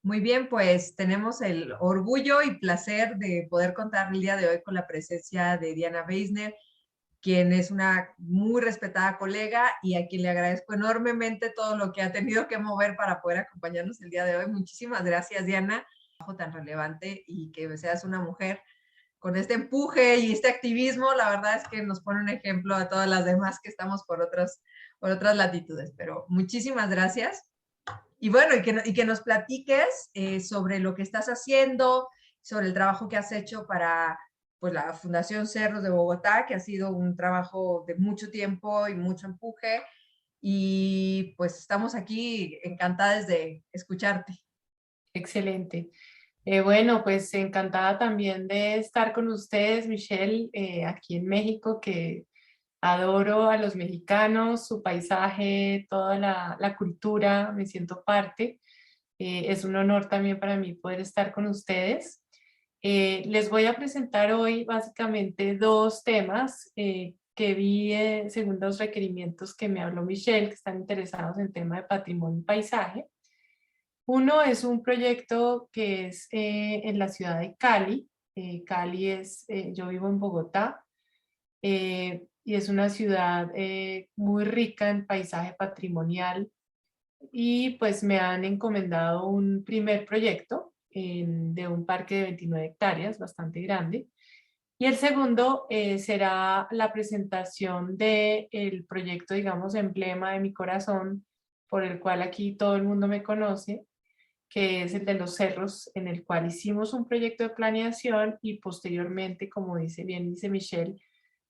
Muy bien, pues tenemos el orgullo y placer de poder contar el día de hoy con la presencia de Diana Weisner, quien es una muy respetada colega y a quien le agradezco enormemente todo lo que ha tenido que mover para poder acompañarnos el día de hoy. Muchísimas gracias, Diana, por un trabajo tan relevante y que seas una mujer con este empuje y este activismo. La verdad es que nos pone un ejemplo a todas las demás que estamos por otras latitudes, pero muchísimas gracias. Y bueno, y que nos platiques sobre lo que estás haciendo, sobre el trabajo que has hecho para pues, la Fundación Cerros de Bogotá, que ha sido un trabajo de mucho tiempo y mucho empuje. Y pues estamos aquí encantadas de escucharte. Excelente. Bueno, pues encantada también de estar con ustedes, Michelle, aquí en México, que adoro a los mexicanos, su paisaje, toda la cultura, me siento parte. Es un honor también para mí poder estar con ustedes. Les voy a presentar hoy básicamente dos temas que vi según los requerimientos que me habló Michelle, que están interesados en tema de patrimonio y paisaje. Uno es un proyecto que es en la ciudad de Cali. Cali es, yo vivo en Bogotá, y es una ciudad muy rica en paisaje patrimonial y pues me han encomendado un primer proyecto de un parque de 29 hectáreas, bastante grande. Y el segundo será la presentación del proyecto, digamos, emblema de mi corazón, por el cual aquí todo el mundo me conoce, que es el de los cerros, en el cual hicimos un proyecto de planeación y posteriormente, como dice bien, dice Michelle,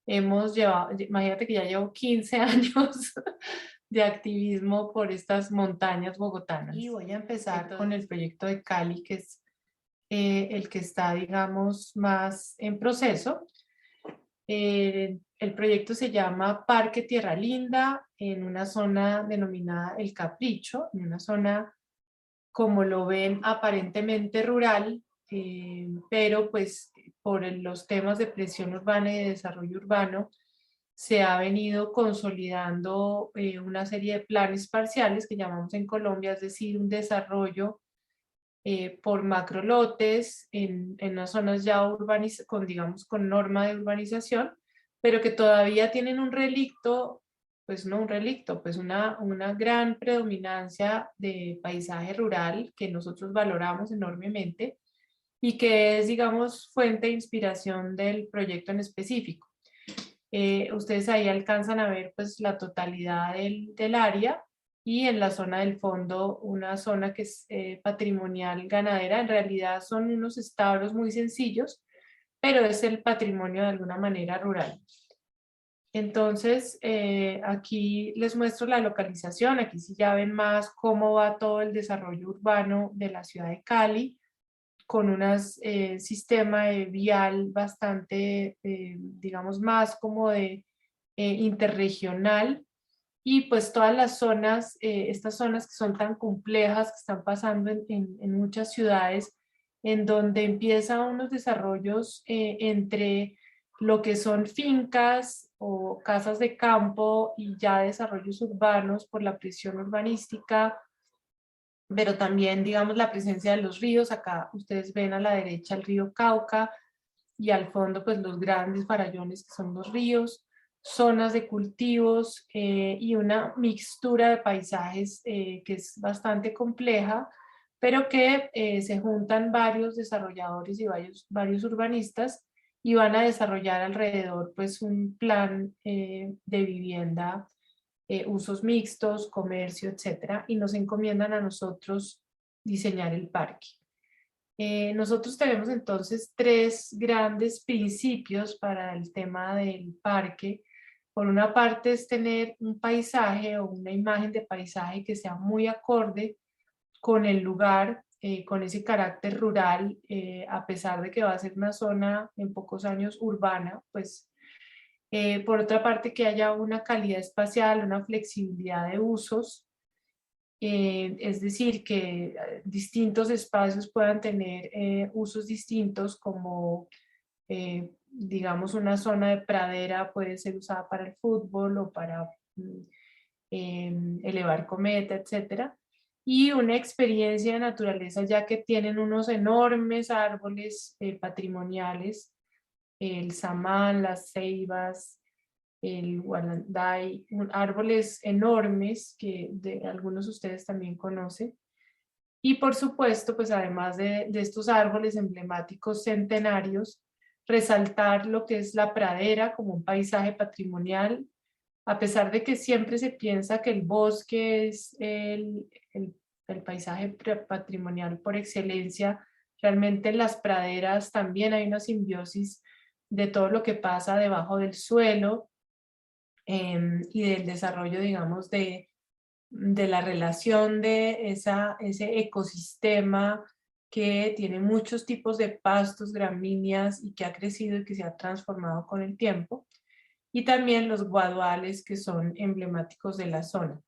hemos llevado, imagínate que ya llevo 15 años de activismo por estas montañas bogotanas. Y voy a empezar con el proyecto de Cali, que es el que está, digamos, más en proceso. El proyecto se llama Parque Tierra Linda, en una zona denominada El Capricho, en una zona, como lo ven, aparentemente rural, pero pues por los temas de presión urbana y de desarrollo urbano, se ha venido consolidando una serie de planes parciales que llamamos en Colombia, es decir, un desarrollo por macrolotes en las zonas ya con, digamos, con norma de urbanización, pero que todavía tienen un relicto, pues no un relicto, pues una gran predominancia de paisaje rural que nosotros valoramos enormemente y que es, digamos, fuente de inspiración del proyecto en específico. Ustedes ahí alcanzan a ver pues la totalidad del área y en la zona del fondo una zona que es patrimonial ganadera. En realidad son unos establos muy sencillos, pero es el patrimonio de alguna manera rural. Entonces, aquí les muestro la localización. Aquí sí ya ven más cómo va todo el desarrollo urbano de la ciudad de Cali, con un sistema vial bastante, digamos, más como de interregional. Y pues todas las zonas, estas zonas que son tan complejas, que están pasando en muchas ciudades, en donde empiezan unos desarrollos entre lo que son fincas o casas de campo y ya desarrollos urbanos por la presión urbanística, pero también, digamos, la presencia de los ríos. Acá ustedes ven a la derecha el río Cauca y al fondo, pues los grandes farallones que son los ríos, zonas de cultivos y una mixtura de paisajes que es bastante compleja, pero que se juntan varios desarrolladores y varios urbanistas y van a desarrollar alrededor, pues, un plan de vivienda, usos mixtos, comercio, etcétera, y nos encomiendan a nosotros diseñar el parque. Nosotros tenemos entonces tres grandes principios para el tema del parque. Por una parte es tener un paisaje o una imagen de paisaje que sea muy acorde con el lugar, con ese carácter rural, a pesar de que va a ser una zona en pocos años urbana, pues por otra parte, que haya una calidad espacial, una flexibilidad de usos, es decir, que distintos espacios puedan tener usos distintos, como digamos una zona de pradera puede ser usada para el fútbol o para elevar cometa, etcétera. y una experiencia de naturaleza, ya que tienen unos enormes árboles patrimoniales, el samán, las ceibas, el gualanday, árboles enormes que algunos de ustedes también conocen. Y por supuesto, pues además de estos árboles emblemáticos centenarios, resaltar lo que es la pradera como un paisaje patrimonial, a pesar de que siempre se piensa que el bosque es el paisaje patrimonial por excelencia, realmente en las praderas también hay una simbiosis de todo lo que pasa debajo del suelo, y del desarrollo, digamos, de la relación de ese ecosistema que tiene muchos tipos de pastos, gramíneas y que ha crecido y que se ha transformado con el tiempo, y también los guaduales que son emblemáticos de la zona.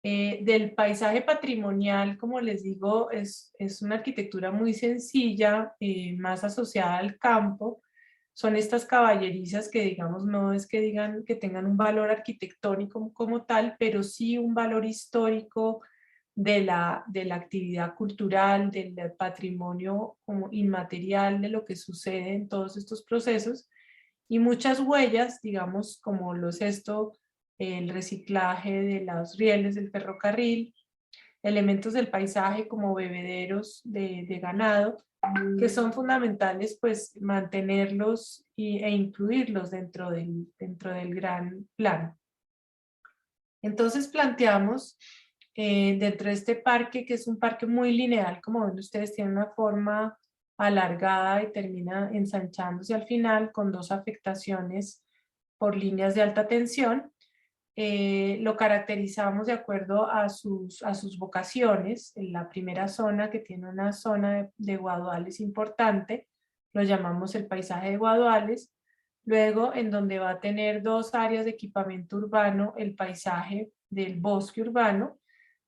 Del paisaje patrimonial, como les digo, es una arquitectura muy sencilla, más asociada al campo. Son estas caballerizas que, digamos, no es que digan que tengan un valor arquitectónico como tal, pero sí un valor histórico de la actividad cultural, del patrimonio como inmaterial de lo que sucede en todos estos procesos, y muchas huellas, digamos, como el reciclaje de los rieles del ferrocarril, elementos del paisaje como bebederos de ganado, que son fundamentales, pues mantenerlos e incluirlos dentro del gran plan. Entonces planteamos, dentro de este parque, que es un parque muy lineal, como ven ustedes, tiene una forma alargada y termina ensanchándose al final con dos afectaciones por líneas de alta tensión. Lo caracterizamos de acuerdo a sus vocaciones. En la primera zona, que tiene una zona de guaduales importante, lo llamamos el paisaje de guaduales. Luego, en donde va a tener dos áreas de equipamiento urbano, el paisaje del bosque urbano,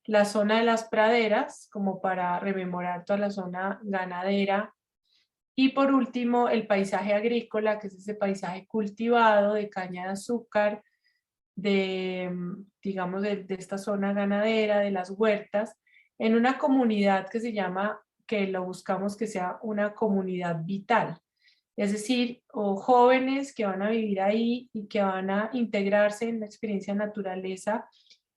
la zona de las praderas, como para rememorar toda la zona ganadera, y por último, el paisaje agrícola, que es ese paisaje cultivado de caña de azúcar, digamos, de esta zona ganadera, de las huertas, en una comunidad que se llama, que lo buscamos que sea una comunidad vital. Es decir, o jóvenes que van a vivir ahí y que van a integrarse en la experiencia de naturaleza,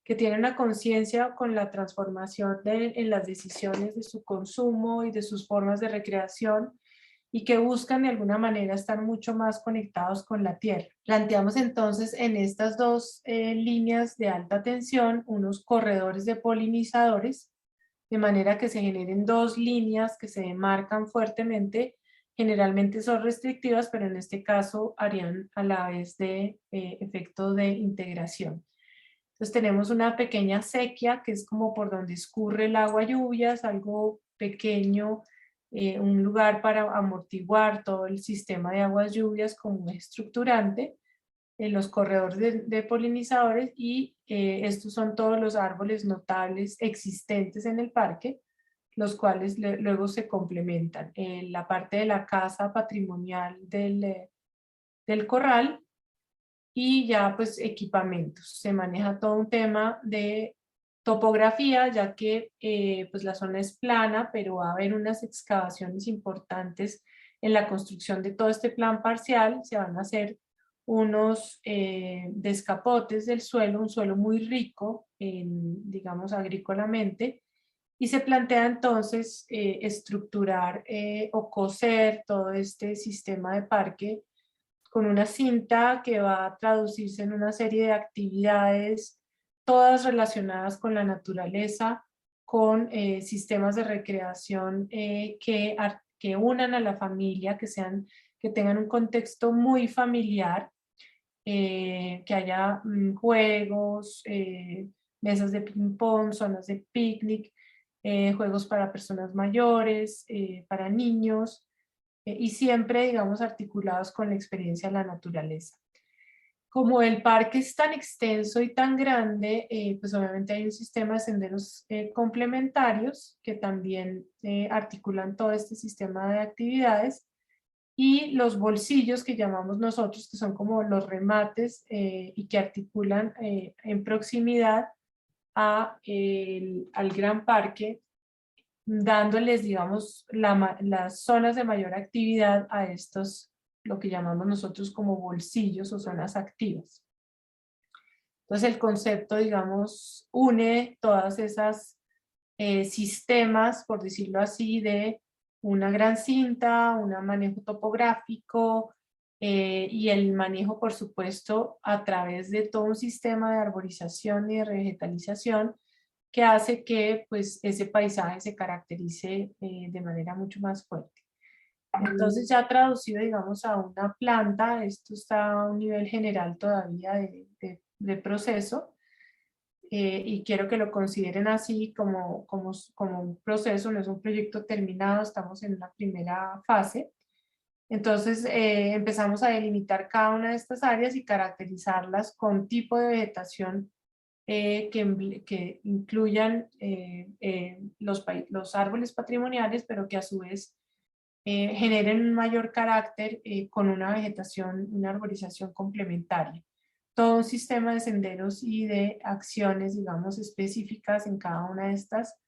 que tienen una conciencia con la transformación en las decisiones de su consumo y de sus formas de recreación, y que buscan de alguna manera estar mucho más conectados con la tierra. Planteamos entonces en estas dos líneas de alta tensión unos corredores de polinizadores, de manera que se generen dos líneas que se demarcan fuertemente. Generalmente son restrictivas, pero en este caso harían a la vez de efecto de integración. Entonces tenemos una pequeña sequía, que es como por donde escurre el agua lluvias, algo pequeño, un lugar para amortiguar todo el sistema de aguas lluvias como un estructurante en los corredores de polinizadores, y estos son todos los árboles notables existentes en el parque, los cuales luego se complementan. La parte de la casa patrimonial del corral, y ya pues equipamientos. Se maneja todo un tema de topografía, ya que pues la zona es plana, pero va a haber unas excavaciones importantes en la construcción de todo este plan parcial. Se van a hacer unos descapotes del suelo, un suelo muy rico, digamos, agrícolamente, y se plantea entonces estructurar o coser todo este sistema de parque con una cinta que va a traducirse en una serie de actividades, todas relacionadas con la naturaleza, con sistemas de recreación que unan a la familia, que tengan un contexto muy familiar, que haya juegos, mesas de ping pong, zonas de picnic, juegos para personas mayores, para niños, y siempre, digamos, articulados con la experiencia de la naturaleza. Como el parque es tan extenso y tan grande, pues obviamente hay un sistema de senderos complementarios que también articulan todo este sistema de actividades, y los bolsillos que llamamos nosotros, que son como los remates y que articulan en proximidad al gran parque, dándoles, digamos, las zonas de mayor actividad a estos, lo que llamamos nosotros como bolsillos o zonas activas. Entonces el concepto, digamos, une todas esas sistemas, por decirlo así, de una gran cinta, un manejo topográfico y el manejo, por supuesto, a través de todo un sistema de arborización y de vegetalización que hace que pues, ese paisaje se caracterice de manera mucho más fuerte. Entonces ya traducido, digamos, a una planta, esto está a un nivel general todavía de proceso, y quiero que lo consideren así como un proceso, no es un proyecto terminado, estamos en una primera fase. Entonces empezamos a delimitar cada una de estas áreas y caracterizarlas con tipo de vegetación que incluyan los árboles patrimoniales, pero que a su vez generen un mayor carácter con una vegetación, una arborización complementaria. Todo un sistema de senderos y de acciones, digamos, específicas en cada una de estas,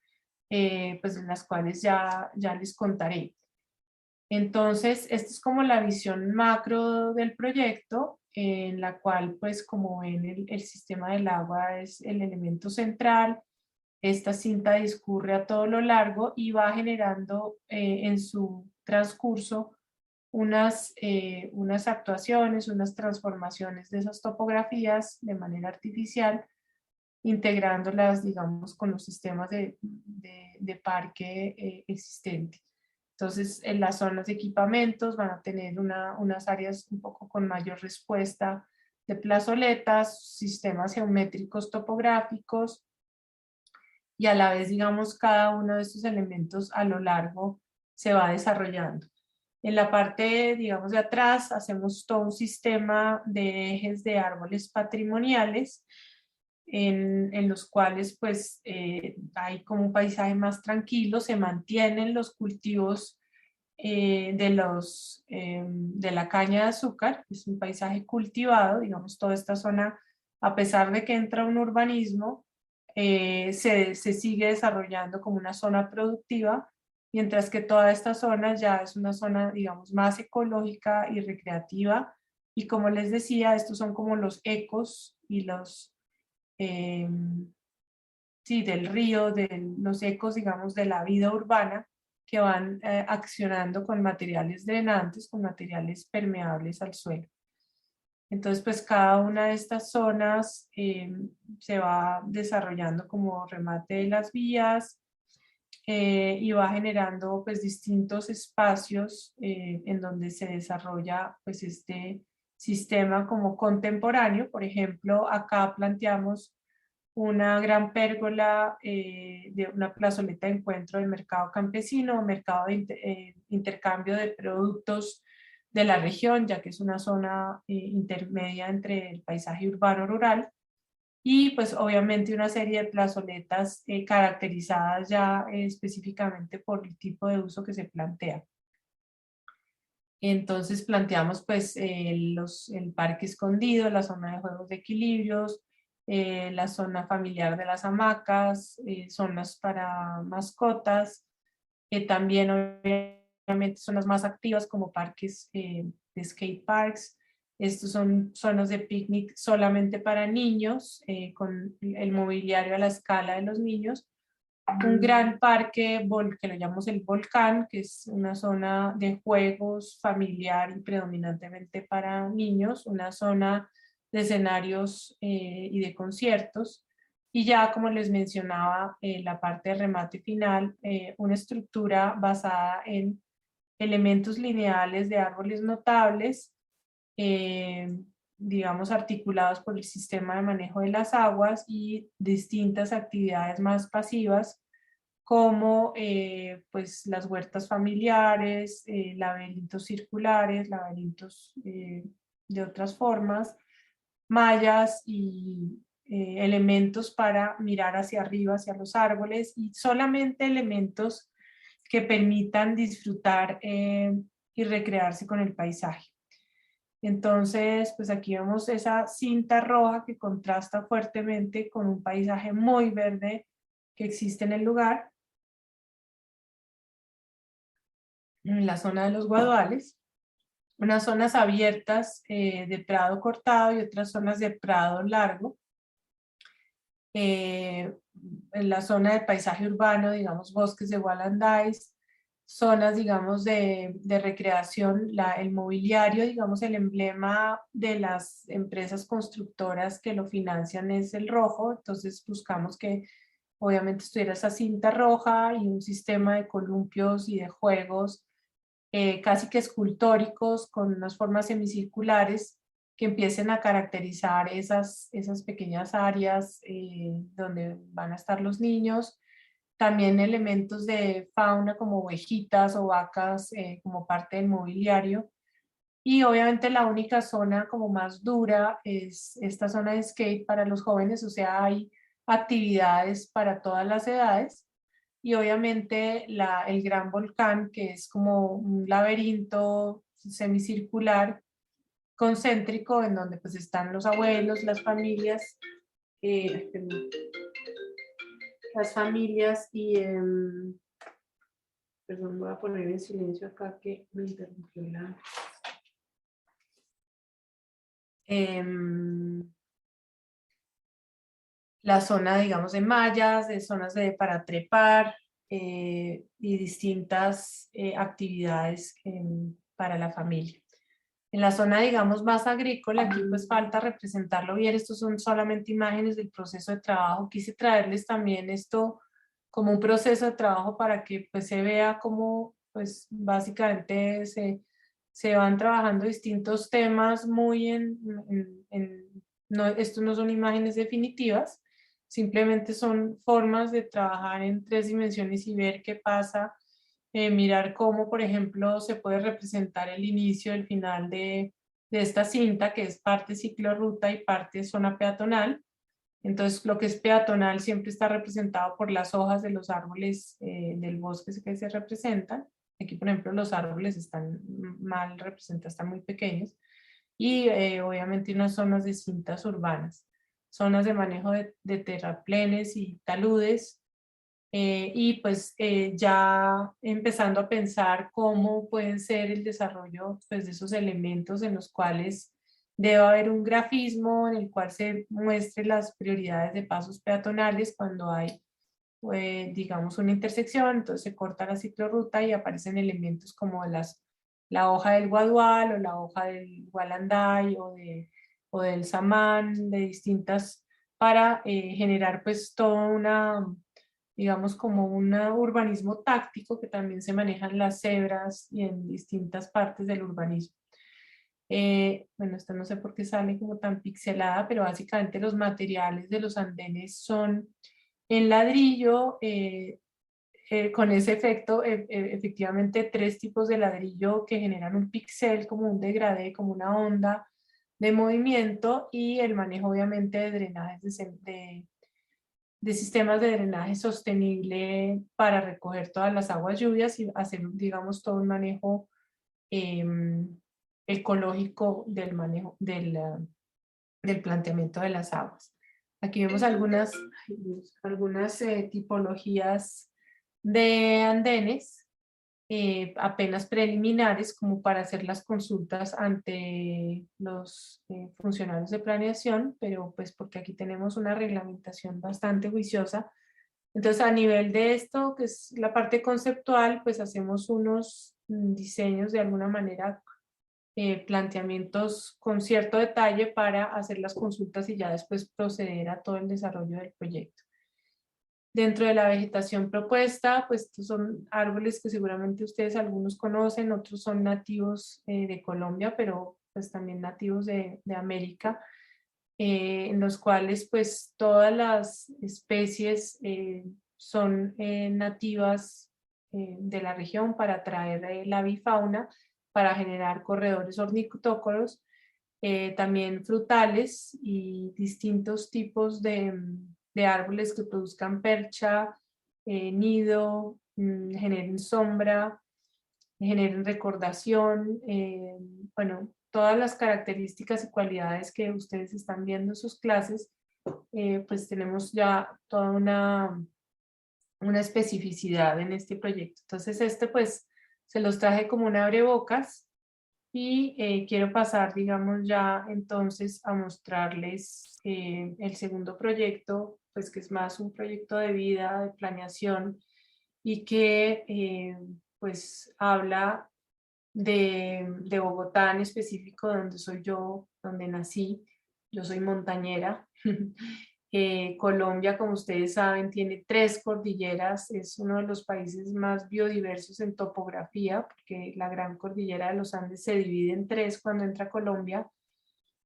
pues en las cuales ya les contaré. Entonces, esta es como la visión macro del proyecto, en la cual, pues como ven, el sistema del agua es el elemento central. Esta cinta discurre a todo lo largo y va generando en su transcurso unas actuaciones, unas transformaciones de esas topografías de manera artificial, integrándolas, digamos, con los sistemas de parque existente. Entonces, en las zonas de equipamientos van a tener unas áreas un poco con mayor respuesta de plazoletas, sistemas geométricos topográficos, y a la vez, digamos, cada uno de estos elementos a lo largo se va desarrollando. En la parte, digamos, de atrás hacemos todo un sistema de ejes de árboles patrimoniales en los cuales pues hay como un paisaje más tranquilo, se mantienen los cultivos de la caña de azúcar, es un paisaje cultivado, digamos, toda esta zona, a pesar de que entra un urbanismo, se sigue desarrollando como una zona productiva, mientras que toda esta zona ya es una zona, digamos, más ecológica y recreativa. Y como les decía, estos son como los ecos y eh, sí, del río, de los ecos, digamos, de la vida urbana que van accionando con materiales drenantes, con materiales permeables al suelo. Entonces, pues cada una de estas zonas se va desarrollando como remate de las vías y va generando pues distintos espacios en donde se desarrolla pues este sistema como contemporáneo. Por ejemplo, acá planteamos una gran pérgola de una plazoleta de encuentro del mercado campesino, mercado de intercambio de productos de la región, ya que es una zona intermedia entre el paisaje urbano-rural, y pues obviamente una serie de plazoletas caracterizadas ya específicamente por el tipo de uso que se plantea. Entonces planteamos pues el parque escondido, la zona de juegos de equilibrios, la zona familiar de las hamacas, zonas para mascotas, también obviamente zonas más activas como parques de skate parks. Estos son zonas de picnic solamente para niños, con el mobiliario a la escala de los niños. Un gran parque que lo llamamos el Volcán, que es una zona de juegos familiar y predominantemente para niños, una zona de escenarios y de conciertos. Y ya como les mencionaba, la parte de remate final, una estructura basada en elementos lineales de árboles notables, eh, digamos articulados por el sistema de manejo de las aguas y distintas actividades más pasivas como pues las huertas familiares, laberintos circulares, laberintos de otras formas, mallas y elementos para mirar hacia arriba, hacia los árboles, y solamente elementos que permitan disfrutar y recrearse con el paisaje. Entonces, pues aquí vemos esa cinta roja que contrasta fuertemente con un paisaje muy verde que existe en el lugar, en la zona de los Guaduales. Unas zonas abiertas de prado cortado y otras zonas de prado largo. En la zona del paisaje urbano, digamos, bosques de Wallandais, zonas, digamos, de recreación, el mobiliario, digamos, el emblema de las empresas constructoras que lo financian es el rojo, entonces buscamos que obviamente estuviera esa cinta roja y un sistema de columpios y de juegos casi que escultóricos con unas formas semicirculares que empiecen a caracterizar esas pequeñas áreas donde van a estar los niños. También elementos de fauna como ovejitas o vacas como parte del mobiliario. Y obviamente la única zona como más dura es esta zona de skate para los jóvenes, o sea, hay actividades para todas las edades. Y obviamente el gran volcán, que es como un laberinto semicircular, concéntrico, en donde pues están los abuelos, perdón, las familias y, perdón, voy a poner en silencio acá que me interrumpió la zona, digamos, de mallas, de zonas para trepar y distintas actividades para la familia. En la zona, digamos, más agrícola, aquí pues falta representarlo bien. Estos son solamente imágenes del proceso de trabajo. Quise traerles también esto como un proceso de trabajo para que pues se vea cómo pues básicamente se van trabajando distintos temas muy no, estos no son imágenes definitivas, simplemente son formas de trabajar en 3 dimensiones y ver qué pasa, mirar cómo, por ejemplo, se puede representar el inicio, el final de esta cinta, que es parte ciclorruta y parte zona peatonal. Entonces, lo que es peatonal siempre está representado por las hojas de los árboles del bosque que se representan. Aquí, por ejemplo, los árboles están mal representados, están muy pequeños. Y obviamente unas zonas de cintas urbanas, zonas de manejo de terraplenes y taludes, y pues ya empezando a pensar cómo pueden ser el desarrollo pues, de esos elementos en los cuales debe haber un grafismo en el cual se muestre las prioridades de pasos peatonales cuando hay, digamos, una intersección, entonces se corta la ciclorruta y aparecen elementos como la hoja del guadual o la hoja del gualanday o del samán, de distintas, para generar pues toda una, digamos, como un urbanismo táctico que también se manejan las cebras y en distintas partes del urbanismo. Bueno, esto no sé por qué sale como tan pixelada, pero básicamente los materiales de los andenes son en ladrillo, con ese efecto, efectivamente 3 tipos de ladrillo que generan un pixel, como un degradé, como una onda de movimiento, y el manejo obviamente de drenajes de sistemas de drenaje sostenible para recoger todas las aguas lluvias y hacer, digamos, todo un manejo ecológico del manejo del planteamiento de las aguas. Aquí vemos algunas tipologías de andenes apenas preliminares como para hacer las consultas ante los funcionarios de planeación, pero pues porque aquí tenemos una reglamentación bastante juiciosa. Entonces a nivel de esto, que es la parte conceptual, pues hacemos unos diseños de alguna manera, planteamientos con cierto detalle para hacer las consultas y ya después proceder a todo el desarrollo del proyecto. Dentro de la vegetación propuesta, pues estos son árboles que seguramente ustedes algunos conocen, otros son nativos de Colombia, pero pues también nativos de América, en los cuales pues todas las especies son nativas de la región para atraer la avifauna, para generar corredores ornitócoros, también frutales y distintos tipos de árboles que produzcan percha, nido, generen sombra, generen recordación, bueno, todas las características y cualidades que ustedes están viendo en sus clases, pues tenemos ya toda una especificidad en este proyecto. Entonces pues se los traje como un abrebocas y quiero pasar, digamos, ya entonces a mostrarles el segundo proyecto, pues que es más un proyecto de vida, de planeación y que pues habla de Bogotá en específico, donde soy yo, donde nací. Yo soy montañera. Colombia, como ustedes saben, tiene 3 cordilleras, es uno de los países más biodiversos en topografía, porque la gran cordillera de los Andes se divide en 3 cuando entra a Colombia,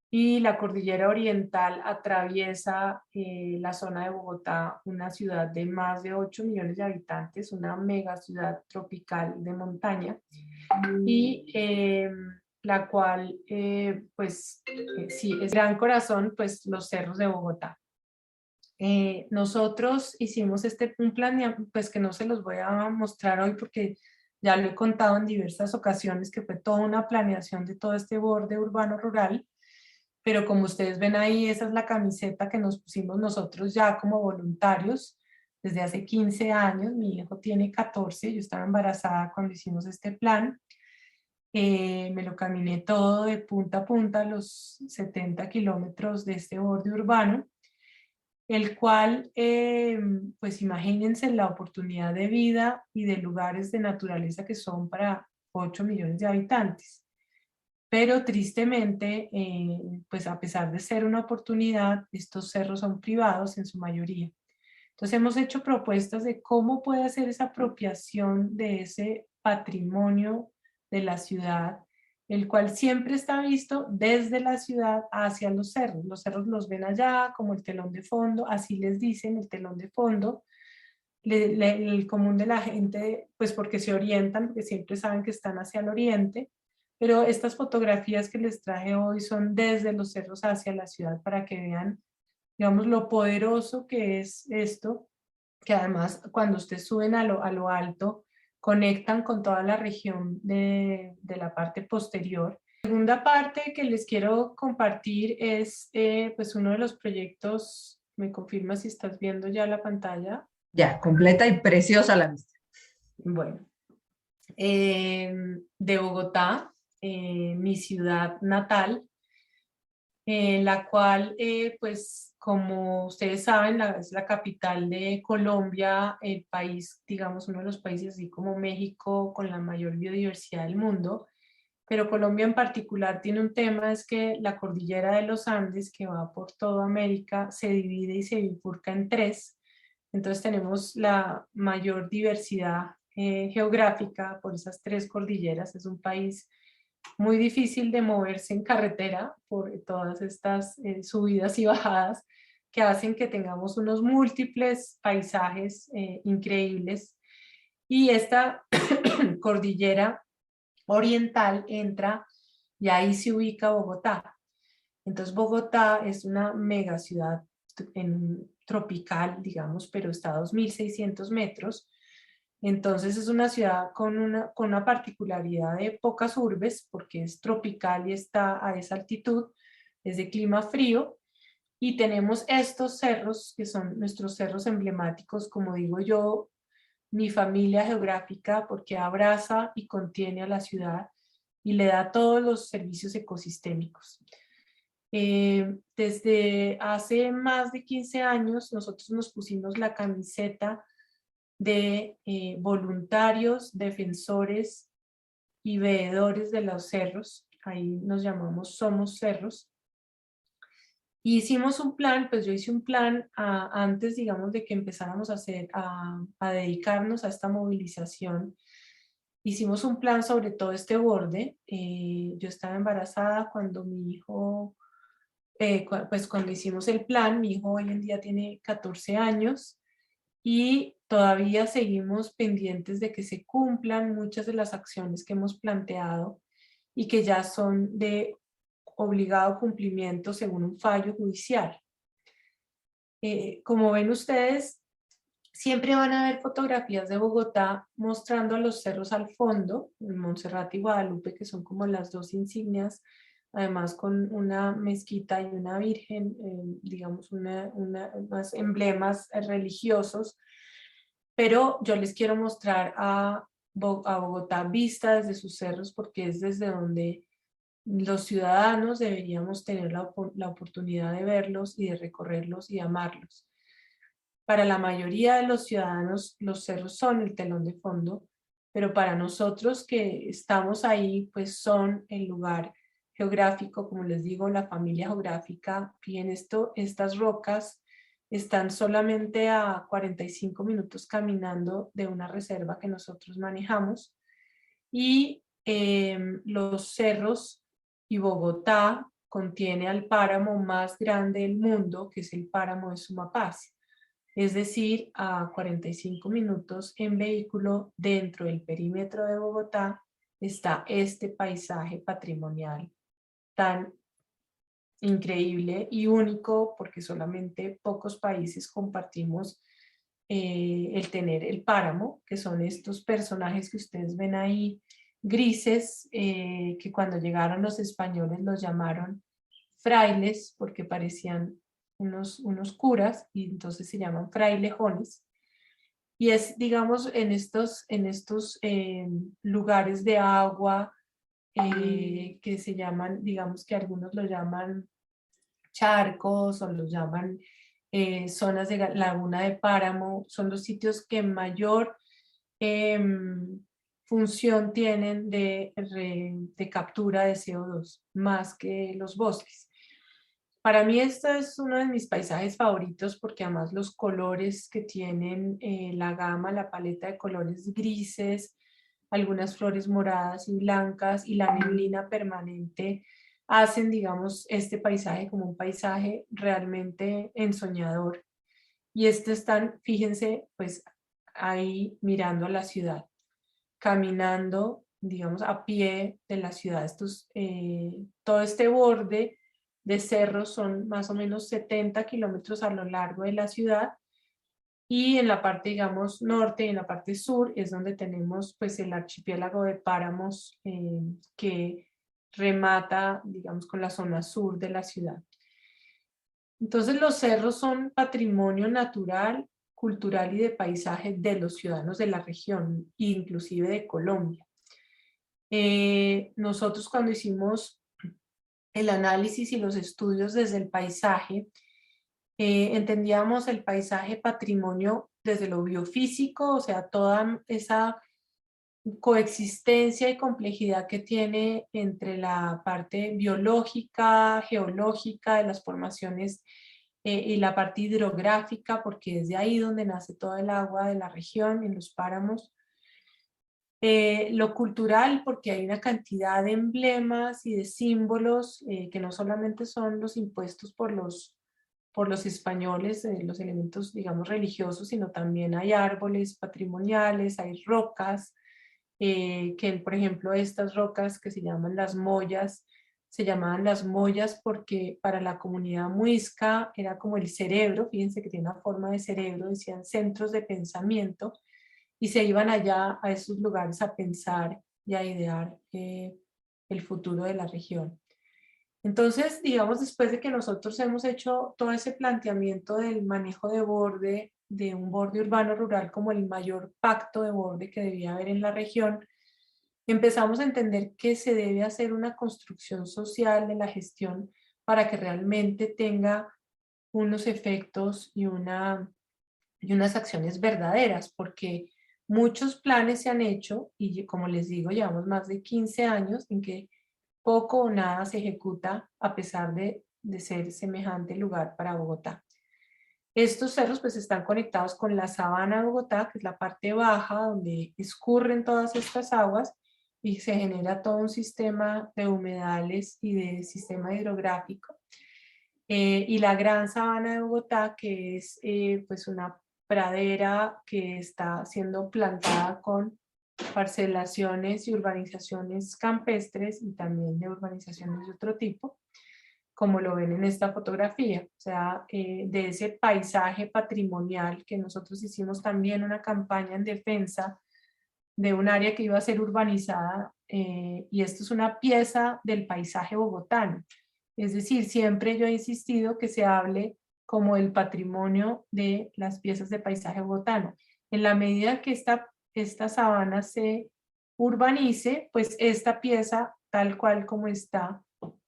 y la cordillera oriental atraviesa la zona de Bogotá, una ciudad de más de 8 millones de habitantes, una mega ciudad tropical de montaña, y la cual, pues, sí, es gran corazón, pues, los cerros de Bogotá. Nosotros hicimos un plan, pues que no se los voy a mostrar hoy porque ya lo he contado en diversas ocasiones, que fue toda una planeación de todo este borde urbano rural, pero como ustedes ven ahí, esa es la camiseta que nos pusimos nosotros ya como voluntarios desde hace 15 años, mi hijo tiene 14, yo estaba embarazada cuando hicimos este plan. Me lo caminé todo de punta a punta, los 70 kilómetros de este borde urbano, el cual, pues imagínense la oportunidad de vida y de lugares de naturaleza que son para 8 millones de habitantes. Pero tristemente, pues a pesar de ser una oportunidad, estos cerros son privados en su mayoría. Entonces hemos hecho propuestas de cómo puede hacer esa apropiación de ese patrimonio de la ciudad, el cual siempre está visto desde la ciudad hacia los cerros. Los cerros los ven allá como el telón de fondo, así les dicen el telón de fondo. El común de la gente, pues porque se orientan, porque siempre saben que están hacia el oriente, pero estas fotografías que les traje hoy son desde los cerros hacia la ciudad para que vean, digamos, lo poderoso que es esto, que además cuando ustedes suben a lo alto, conectan con toda la región de la parte posterior. La segunda parte que les quiero compartir es pues uno de los proyectos, me confirma si estás viendo ya la pantalla. Ya, completa y preciosa la vista. Bueno, de Bogotá, mi ciudad natal, la cual, pues como ustedes saben, es la capital de Colombia, el país, digamos, uno de los países así como México con la mayor biodiversidad del mundo, pero Colombia en particular tiene un tema, es que la cordillera de los Andes, que va por toda América, se divide y se bifurca en 3, entonces tenemos la mayor diversidad geográfica por esas 3 cordilleras, es un país muy difícil de moverse en carretera por todas estas subidas y bajadas que hacen que tengamos unos múltiples paisajes increíbles. Y esta cordillera oriental entra y ahí se ubica Bogotá. Entonces Bogotá es una mega ciudad tropical, digamos, pero está a 2.600 metros. Entonces es una ciudad con una particularidad de pocas urbes, porque es tropical y está a esa altitud, es de clima frío, y tenemos estos cerros que son nuestros cerros emblemáticos, como digo yo, mi familia geográfica, porque abraza y contiene a la ciudad y le da todos los servicios ecosistémicos. Desde hace más de 15 años nosotros nos pusimos la camiseta de voluntarios, defensores y veedores de los cerros, ahí nos llamamos Somos Cerros, y hicimos un plan, pues yo hice un plan antes, digamos, de que empezáramos a dedicarnos a esta movilización. Hicimos un plan sobre todo este borde. Yo estaba embarazada cuando mi hijo, pues cuando hicimos el plan, mi hijo hoy en día tiene 14 años y todavía seguimos pendientes de que se cumplan muchas de las acciones que hemos planteado y que ya son de obligado cumplimiento según un fallo judicial. Como ven ustedes, siempre van a ver fotografías de Bogotá mostrando los cerros al fondo, Monserrate y Guadalupe, que son como las 2 insignias además con una mezquita y una virgen, digamos, unos emblemas religiosos. Pero yo les quiero mostrar a Bogotá vista desde sus cerros, porque es desde donde los ciudadanos deberíamos tener la oportunidad de verlos y de recorrerlos y amarlos. Para la mayoría de los ciudadanos, los cerros son el telón de fondo, pero para nosotros que estamos ahí, pues son el lugar geográfico, como les digo, la familia geográfica. Y en estas rocas están solamente a 45 minutos caminando de una reserva que nosotros manejamos. Y los cerros y Bogotá contiene al páramo más grande del mundo, que es el páramo de Sumapaz. Es decir, a 45 minutos en vehículo dentro del perímetro de Bogotá está este paisaje patrimonial tan increíble y único, porque solamente pocos países compartimos el tener el páramo, que son estos personajes que ustedes ven ahí, grises, que cuando llegaron los españoles los llamaron frailes porque parecían unos curas, y entonces se llaman frailejones. Y es, digamos, en estos lugares de agua que se llaman, digamos que algunos lo llaman charcos o los llaman zonas de laguna de páramo, son los sitios que mayor función tienen de captura de CO2, más que los bosques. Para mí este es uno de mis paisajes favoritos porque además los colores que tienen, la gama, la paleta de colores grises, algunas flores moradas y blancas y la neblina permanente hacen, digamos, este paisaje como un paisaje realmente ensoñador. Y están, fíjense, pues ahí mirando a la ciudad, caminando, digamos, a pie de la ciudad. Todo este borde de cerros son más o menos 70 kilómetros a lo largo de la ciudad, y en la parte, digamos, norte y en la parte sur es donde tenemos pues el archipiélago de páramos que remata, digamos, con la zona sur de la ciudad. Entonces los cerros son patrimonio natural, cultural y de paisaje de los ciudadanos de la región, inclusive de Colombia. Nosotros cuando hicimos el análisis y los estudios desde el paisaje, entendíamos el paisaje patrimonio desde lo biofísico, o sea, toda esa coexistencia y complejidad que tiene entre la parte biológica, geológica de las formaciones y la parte hidrográfica, porque es de ahí donde nace todo el agua de la región, en los páramos. Lo cultural, porque hay una cantidad de emblemas y de símbolos que no solamente son los impuestos por los españoles, los elementos, digamos, religiosos, sino también hay árboles patrimoniales, hay rocas, que por ejemplo estas rocas que se llaman las Moyas, se llamaban las Moyas porque para la comunidad muisca era como el cerebro, fíjense que tiene una forma de cerebro, decían centros de pensamiento, y se iban allá a esos lugares a pensar y a idear el futuro de la región. Entonces, digamos, después de que nosotros hemos hecho todo ese planteamiento del manejo de borde, de un borde urbano rural como el mayor pacto de borde que debía haber en la región, empezamos a entender que se debe hacer una construcción social de la gestión para que realmente tenga unos efectos y unas acciones verdaderas, porque muchos planes se han hecho y como les digo, llevamos más de 15 años en que poco o nada se ejecuta a pesar de ser semejante lugar para Bogotá. Estos cerros pues están conectados con la sabana de Bogotá, que es la parte baja donde escurren todas estas aguas y se genera todo un sistema de humedales y de sistema hidrográfico. Y la gran sabana de Bogotá, que es pues una pradera que está siendo plantada con parcelaciones y urbanizaciones campestres y también de urbanizaciones de otro tipo, como lo ven en esta fotografía, o sea, de ese paisaje patrimonial que nosotros hicimos también una campaña en defensa de un área que iba a ser urbanizada y esto es una pieza del paisaje bogotano. Es decir, siempre yo he insistido que se hable como el patrimonio de las piezas de paisaje bogotano. En la medida que esta sabana se urbanice, pues esta pieza, tal cual como está,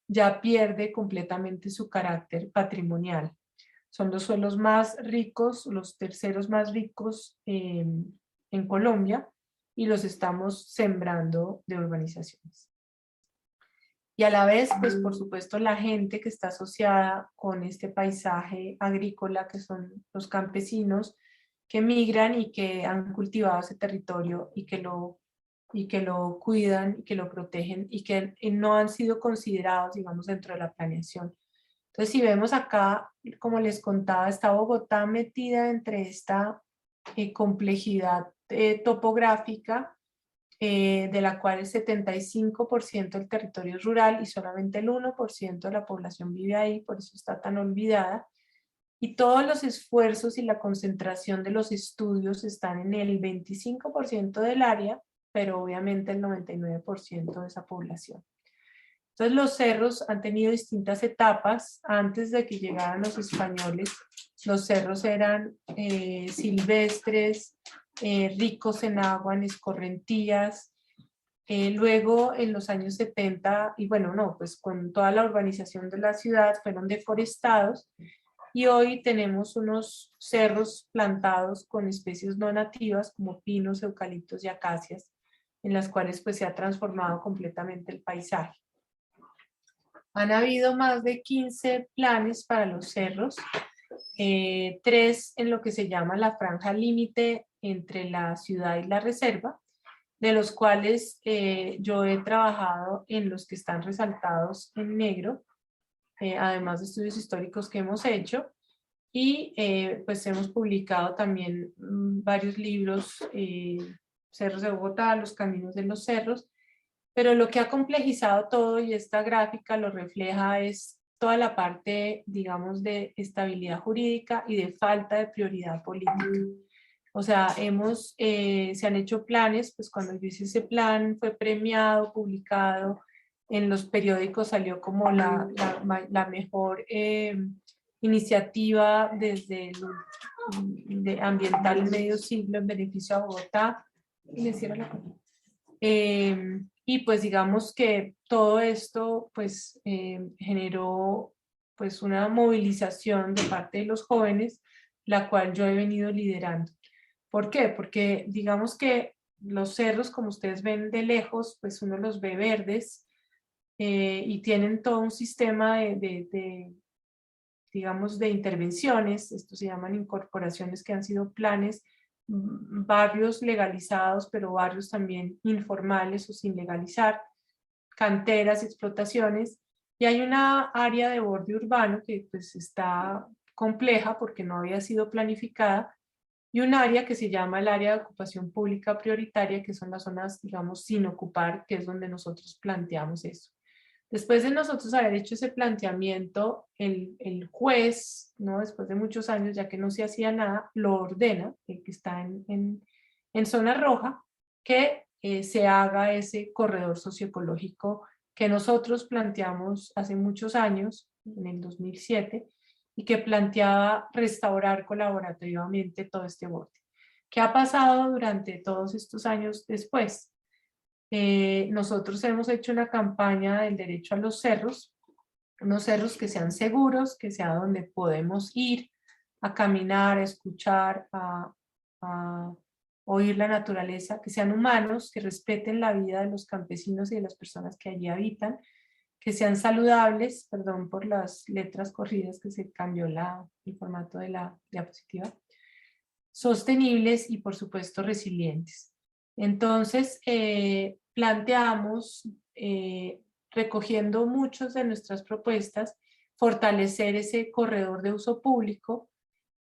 ya pierde completamente su carácter patrimonial. Son los suelos más ricos, los terceros más ricos en Colombia, y los estamos sembrando de urbanizaciones. Y a la vez, pues por supuesto, la gente que está asociada con este paisaje agrícola, que son los campesinos que migran y que han cultivado ese territorio y que lo cuidan, y que lo protegen y que no han sido considerados, digamos, dentro de la planeación. Entonces, si vemos acá, como les contaba, está Bogotá metida entre esta complejidad topográfica, de la cual el 75% del territorio es rural y solamente el 1% de la población vive ahí, por eso está tan olvidada. Y todos los esfuerzos y la concentración de los estudios están en el 25% del área, pero obviamente el 99% de esa población. Entonces los cerros han tenido distintas etapas. Antes de que llegaran los españoles, los cerros eran silvestres, ricos en agua, en escorrentías. Luego en los años 70, y bueno, no, pues con toda la urbanización de la ciudad fueron deforestados, y hoy tenemos unos cerros plantados con especies no nativas como pinos, eucaliptos y acacias, en las cuales pues se ha transformado completamente el paisaje. Han habido más de 15 planes para los cerros, 3 en lo que se llama la franja límite entre la ciudad y la reserva, de los cuales yo he trabajado en los que están resaltados en negro, además de estudios históricos que hemos hecho, y pues hemos publicado también varios libros, Cerros de Bogotá, Los Caminos de los Cerros, pero lo que ha complejizado todo, y esta gráfica lo refleja, es toda la parte, digamos, de estabilidad jurídica y de falta de prioridad política. O sea, se han hecho planes, pues cuando yo hice ese plan fue premiado, publicado, en los periódicos salió como la mejor iniciativa desde de ambiental en medio siglo en beneficio a Bogotá. Y pues digamos que todo esto pues generó pues una movilización de parte de los jóvenes, la cual yo he venido liderando. ¿Por qué? Porque digamos que los cerros, como ustedes ven de lejos, pues uno los ve verdes, y tienen todo un sistema digamos, de intervenciones. Esto se llaman incorporaciones, que han sido planes, barrios legalizados, pero barrios también informales o sin legalizar, canteras, explotaciones, y hay una área de borde urbano que pues está compleja porque no había sido planificada, y un área que se llama el área de ocupación pública prioritaria, que son las zonas, digamos, sin ocupar, que es donde nosotros planteamos eso. Después de nosotros haber hecho ese planteamiento, el juez, ¿no? Después de muchos años, ya que no se hacía nada, lo ordena, el que está en zona roja, que se haga ese corredor socioecológico que nosotros planteamos hace muchos años, en el 2007, y que planteaba restaurar colaborativamente todo este borde. ¿Qué ha pasado durante todos estos años después? Nosotros hemos hecho una campaña del derecho a los cerros, unos cerros que sean seguros, que sea donde podemos ir a caminar, a escuchar, a oír la naturaleza, que sean humanos, que respeten la vida de los campesinos y de las personas que allí habitan, que sean saludables, perdón por las letras corridas que se cambió el formato de la diapositiva, sostenibles y por supuesto resilientes. Entonces, planteamos, recogiendo muchas de nuestras propuestas, fortalecer ese corredor de uso público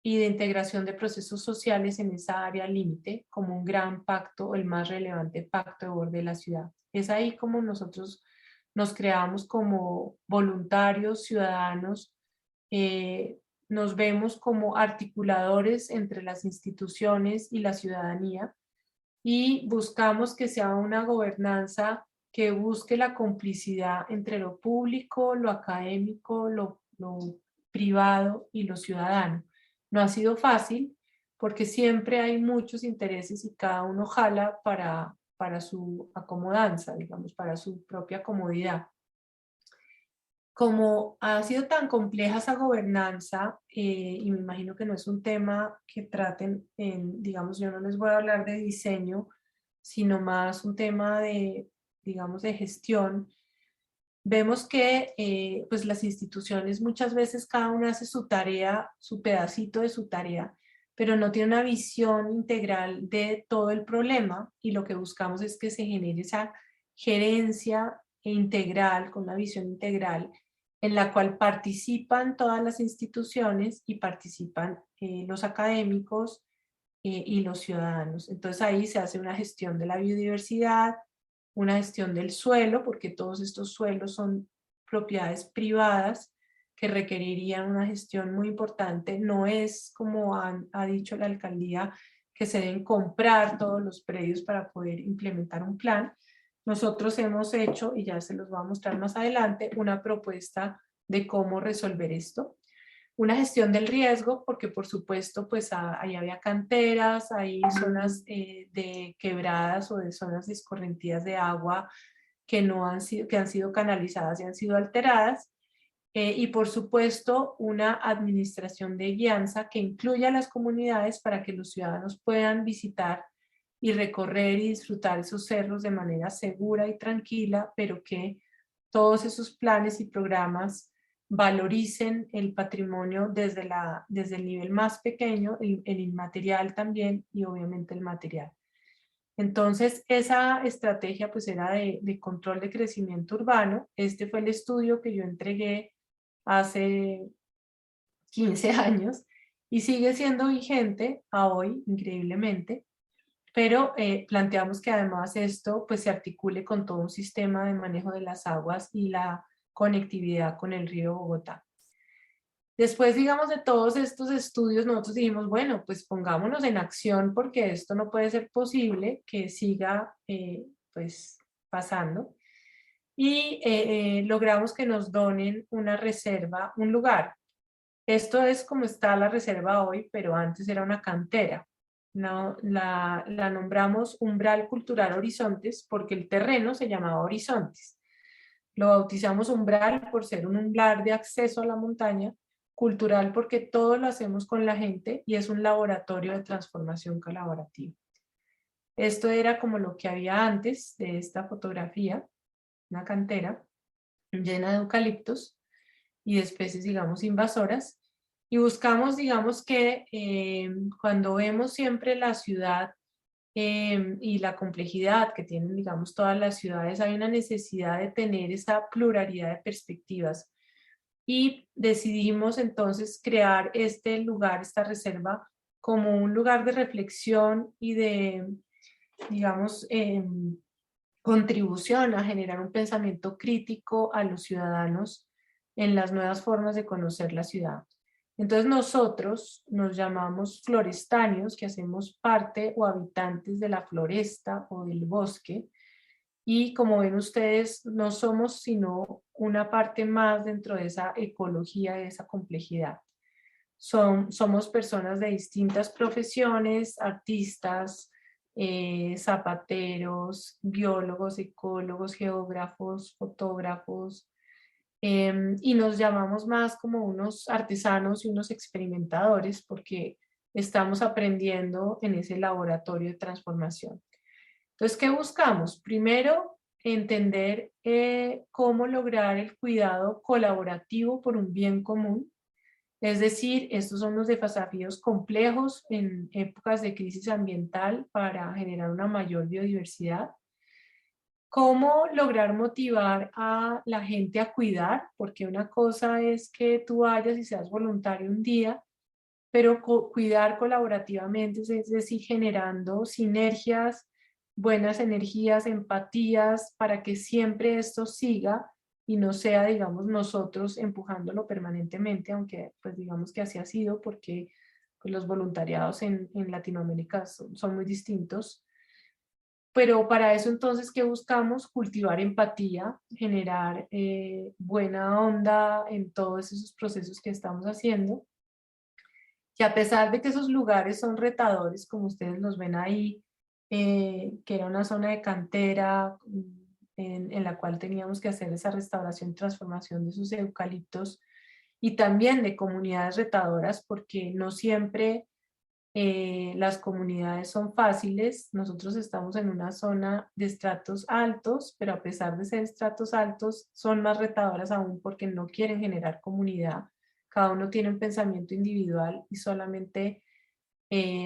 y de integración de procesos sociales en esa área límite como un gran pacto, o el más relevante pacto de borde de la ciudad. Es ahí como nosotros nos creamos como voluntarios, ciudadanos, nos vemos como articuladores entre las instituciones y la ciudadanía, y buscamos que sea una gobernanza que busque la complicidad entre lo público, lo académico, lo privado y lo ciudadano. No ha sido fácil porque siempre hay muchos intereses y cada uno jala para su acomodanza, digamos, para su propia comodidad. Como ha sido tan compleja esa gobernanza, y me imagino que no es un tema que traten digamos, yo no les voy a hablar de diseño, sino más un tema de, digamos, de gestión. Vemos que pues las instituciones muchas veces cada una hace su tarea, su pedacito de su tarea, pero no tiene una visión integral de todo el problema, y lo que buscamos es que se genere esa gerencia integral, con una visión integral, en la cual participan todas las instituciones y participan los académicos y los ciudadanos. Entonces ahí se hace una gestión de la biodiversidad, una gestión del suelo, porque todos estos suelos son propiedades privadas que requerirían una gestión muy importante. No es como ha dicho la alcaldía, que se deben comprar todos los predios para poder implementar un plan. Nosotros hemos hecho, y ya se los voy a mostrar más adelante, una propuesta de cómo resolver esto. Una gestión del riesgo, porque por supuesto pues ahí había canteras, hay zonas de quebradas o de zonas de escorrentidas de agua que, no han sido, que han sido canalizadas y han sido alteradas. Y por supuesto una administración de guianza que incluya a las comunidades para que los ciudadanos puedan visitar y recorrer y disfrutar esos cerros de manera segura y tranquila, pero que todos esos planes y programas valoricen el patrimonio desde el nivel más pequeño, el inmaterial también, y obviamente el material. Entonces, esa estrategia pues era de control de crecimiento urbano. Este fue el estudio que yo entregué hace 15 años y sigue siendo vigente a hoy, increíblemente, pero planteamos que además esto pues se articule con todo un sistema de manejo de las aguas y la conectividad con el río Bogotá. Después, digamos, de todos estos estudios, nosotros dijimos, bueno, pues pongámonos en acción porque esto no puede ser posible que siga pues pasando. Y logramos que nos donen una reserva, un lugar. Esto es como está la reserva hoy, pero antes era una cantera. No, la nombramos Umbral Cultural Horizontes porque el terreno se llamaba Horizontes. Lo bautizamos Umbral por ser un umbral de acceso a la montaña, cultural porque todo lo hacemos con la gente y es un laboratorio de transformación colaborativa. Esto era como lo que había antes de esta fotografía, una cantera llena de eucaliptos y de especies, digamos, invasoras. Y buscamos, digamos, que cuando vemos siempre la ciudad y la complejidad que tienen, digamos, todas las ciudades, hay una necesidad de tener esa pluralidad de perspectivas. Y decidimos entonces crear este lugar, esta reserva, como un lugar de reflexión y de, digamos, contribución a generar un pensamiento crítico a los ciudadanos en las nuevas formas de conocer la ciudad. Entonces nosotros nos llamamos florestanios, que hacemos parte o habitantes de la floresta o del bosque, y como ven ustedes, no somos sino una parte más dentro de esa ecología, de esa complejidad. Somos personas de distintas profesiones, artistas, zapateros, biólogos, ecólogos, geógrafos, fotógrafos, y nos llamamos más como unos artesanos y unos experimentadores porque estamos aprendiendo en ese laboratorio de transformación. Entonces, ¿qué buscamos? Primero, entender cómo lograr el cuidado colaborativo por un bien común. Es decir, estos son los desafíos complejos en épocas de crisis ambiental para generar una mayor biodiversidad. ¿Cómo lograr motivar a la gente a cuidar? Porque una cosa es que tú vayas y seas voluntario un día, pero cuidar colaborativamente, es decir, generando sinergias, buenas energías, empatías, para que siempre esto siga y no sea, digamos, nosotros empujándolo permanentemente, aunque pues digamos que así ha sido porque pues, los voluntariados en Latinoamérica son muy distintos. Pero para eso entonces, ¿qué buscamos? Cultivar empatía, generar buena onda en todos esos procesos que estamos haciendo. Y a pesar de que esos lugares son retadores, como ustedes los ven ahí, que era una zona de cantera en la cual teníamos que hacer esa restauración y transformación de esos eucaliptos, y también de comunidades retadoras, porque no siempre las comunidades son fáciles. Nosotros estamos en una zona de estratos altos, pero a pesar de ser estratos altos, son más retadoras aún porque no quieren generar comunidad. Cada uno tiene un pensamiento individual y solamente